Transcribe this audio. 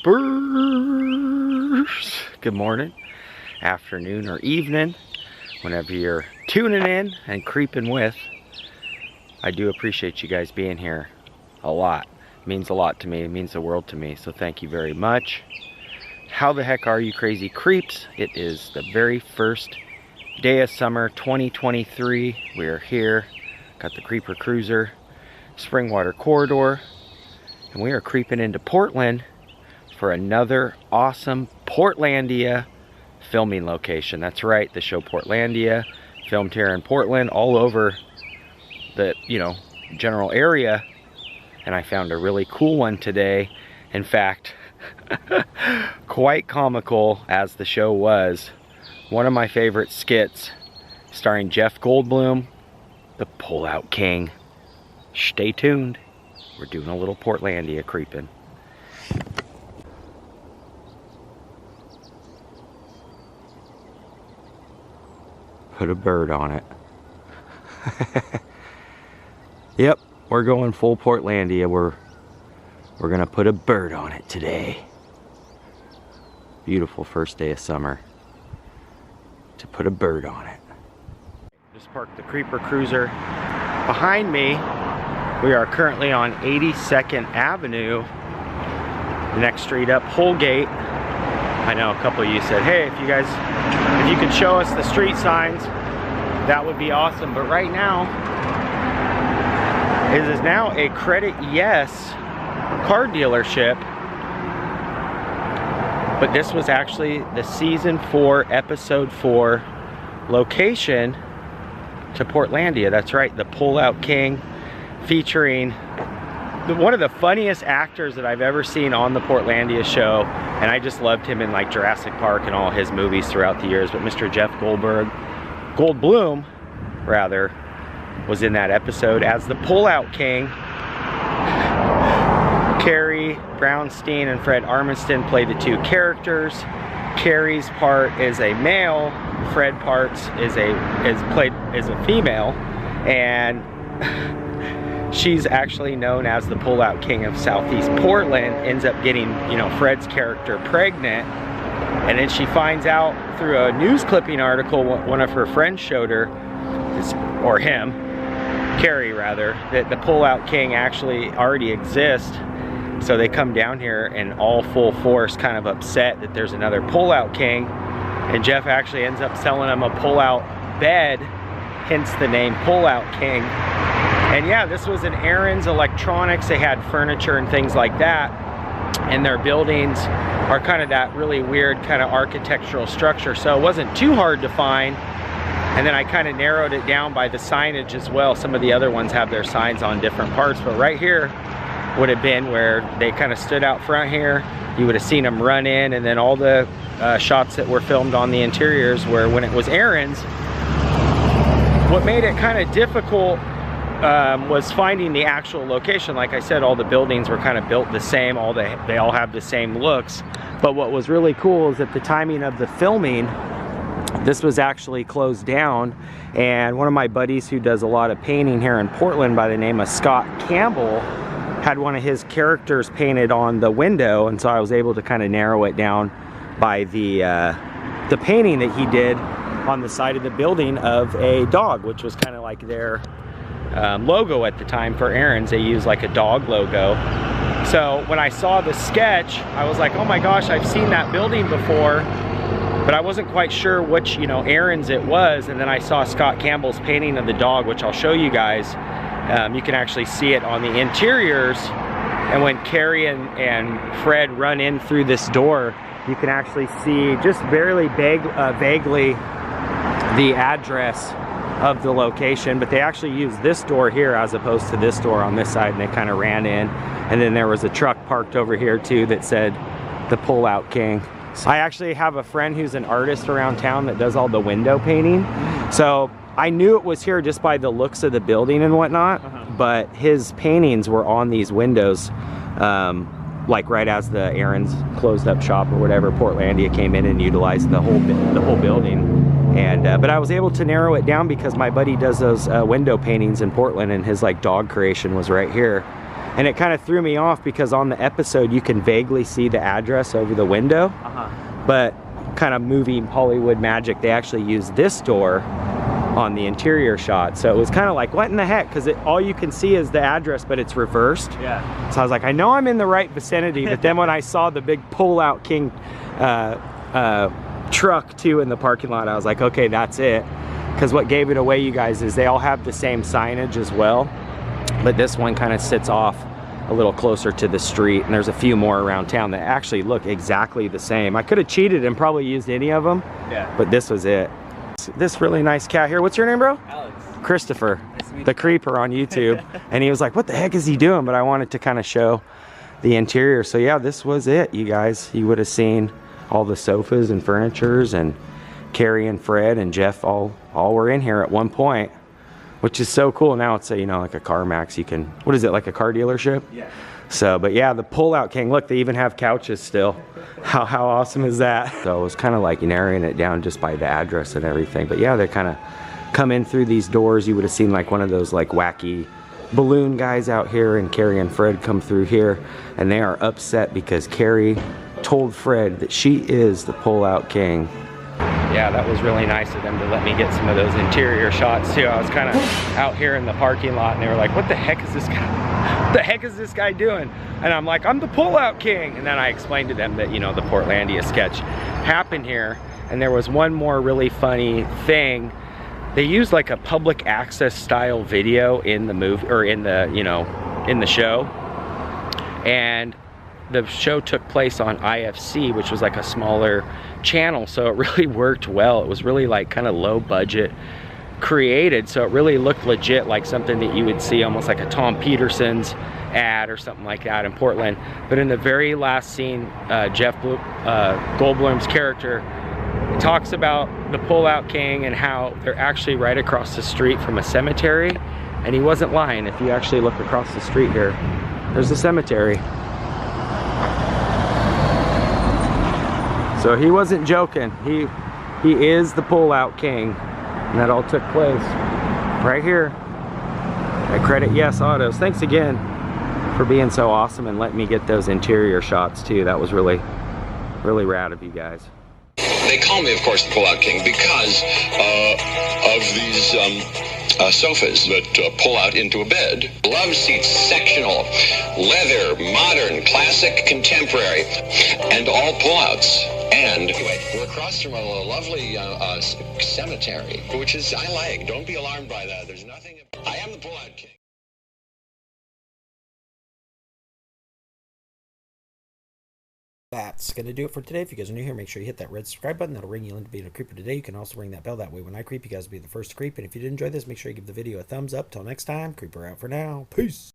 creepers. Good morning, afternoon, or evening, whenever you're tuning in and creeping with. I do appreciate you guys being here a lot. It means a lot to me. It means the world to me. So thank you very much. How the heck are you, crazy creeps? It is the very first day of summer 2023. We are here. Got the Creeper Cruiser, Springwater Corridor, and we are creeping into Portland for another awesome Portlandia filming location. That's right, the show Portlandia, filmed here in Portland, all over the, general area. And I found a really cool one today. In fact, quite comical as the show was. One of my favorite skits, starring Jeff Goldblum, the Pullout King. Stay tuned. We're doing a little Portlandia creeping. Put a bird on it. Yep, we're going full Portlandia. We're gonna put a bird on it today. Beautiful first day of summer to put a bird on it. Just parked the Creeper Cruiser behind me. We are currently on 82nd Avenue, the next street up, Holgate. I know a couple of you said, hey, if you could show us the street signs, that would be awesome. But right now, it is now a Credit Yes car dealership. But this was actually the season 4, episode 4 location to Portlandia. That's right, the Pullout King, featuring one of the funniest actors that I've ever seen on the Portlandia show. And I just loved him in like Jurassic Park and all his movies throughout the years. But Mr. Jeff Goldblum, rather, was in that episode as the Pullout King. Carrie Brownstein and Fred Armisen play the two characters. Carrie's part is a male. Fred parts is a female, and she's actually known as the Pullout King of Southeast Portland. Ends up getting, Fred's character pregnant, and then she finds out through a news clipping article one of her friends showed her, or him, Carrie rather, that the Pullout King actually already exists. So they come down here in all full force, kind of upset that there's another Pullout King. And Jeff actually ends up selling them a pull-out bed, hence the name Pullout King. And yeah, this was in Aaron's Electronics. They had furniture and things like that. And their buildings are kind of that really weird kind of architectural structure. So it wasn't too hard to find. And then I kind of narrowed it down by the signage as well. Some of the other ones have their signs on different parts, but right here would have been where they kind of stood out front here. You would have seen them run in, and then all the shots that were filmed on the interiors were when it was Aaron's. What made it kind of difficult was finding the actual location. Like I said, all the buildings were kind of built the same. They all have the same looks. But what was really cool is at the timing of the filming, this was actually closed down, and one of my buddies who does a lot of painting here in Portland by the name of Scott Campbell had one of his characters painted on the window, and so I was able to kind of narrow it down by the painting that he did on the side of the building of a dog, which was kind of like their logo at the time for Aaron's. They used like a dog logo. So when I saw the sketch, I was like, oh my gosh, I've seen that building before, but I wasn't quite sure which, Aaron's it was. And then I saw Scott Campbell's painting of the dog, which I'll show you guys. You can actually see it on the interiors. And when Carrie and Fred run in through this door, you can actually see just barely vaguely the address of the location. But they actually used this door here as opposed to this door on this side, and they kind of ran in. And then there was a truck parked over here too that said the Pullout King. So I actually have a friend who's an artist around town that does all the window painting. So I knew it was here just by the looks of the building and whatnot, but his paintings were on these windows, like right as the Aaron's closed up shop or whatever, Portlandia came in and utilized the whole building. And but I was able to narrow it down because my buddy does those window paintings in Portland, and his like dog creation was right here. And it kind of threw me off because on the episode you can vaguely see the address over the window. But kind of movie Hollywood magic, they actually used this door on the interior shot. So it was kind of like, what in the heck? Because all you can see is the address, but it's reversed. Yeah. So I was like, I know I'm in the right vicinity, but then when I saw the big Pull-Out King truck too in the parking lot, I was like, okay, that's it. Because what gave it away, you guys, is they all have the same signage as well, but this one kind of sits off a little closer to the street, and there's a few more around town that actually look exactly the same. I could have cheated and probably used any of them, but this was it. This really nice cat here. What's your name, bro? Alex. Christopher, nice the creeper on YouTube. And he was like, what the heck is he doing? But I wanted to kind of show the interior. So yeah, this was it, you guys. You would have seen all the sofas and furnitures, and Carrie and Fred and Jeff all were in here at one point, which is so cool. Now it's a, you know, like a CarMax. You can, what is it, like a car dealership? Yeah. So, but yeah, the Pull-Out King, look, they even have couches still. How awesome is that? So it was kind of like narrowing it down just by the address and everything. But yeah, they kind of come in through these doors. You would have seen like one of those like wacky balloon guys out here, and Carrie and Fred come through here, and they are upset because Carrie told Fred that she is the Pull-Out King. Yeah, that was really nice of them to let me get some of those interior shots too. I was kind of out here in the parking lot, and they were like, what the heck is this guy? What the heck is this guy doing? And I'm like, I'm the Pull-Out King. And then I explained to them that, you know, the Portlandia sketch happened here. And there was one more really funny thing. They used like a public access style video in the movie, or in the, you know, in the show. And the show took place on IFC, which was like a smaller channel, so it really worked well. It was really like kind of low budget created, so it really looked legit, like something that you would see almost like a Tom Peterson's ad or something like that in Portland. But in the very last scene, Goldblum's character talks about the Pull-Out King and how they're actually right across the street from a cemetery, and he wasn't lying. If you actually look across the street here, there's a cemetery. So he wasn't joking. He is the Pull-Out King. And that all took place right here at Credit Yes Autos. Thanks again for being so awesome and letting me get those interior shots too. That was really, really rad of you guys. They call me, of course, the Pull-Out King because of these sofas that pull out into a bed. Love seats, sectional, leather, modern, classic, contemporary, and all pull-outs. And anyway, we're across from a lovely cemetery, which is, I like. Don't be alarmed by that. There's nothing. I am the Pull-Out King. That's going to do it for today. If you guys are new here, make sure you hit that red subscribe button. That'll ring you in to being a creeper today. You can also ring that bell. That way when I creep, you guys will be the first to creep. And if you did enjoy this, make sure you give the video a thumbs up. Till next time, creeper out for now. Peace.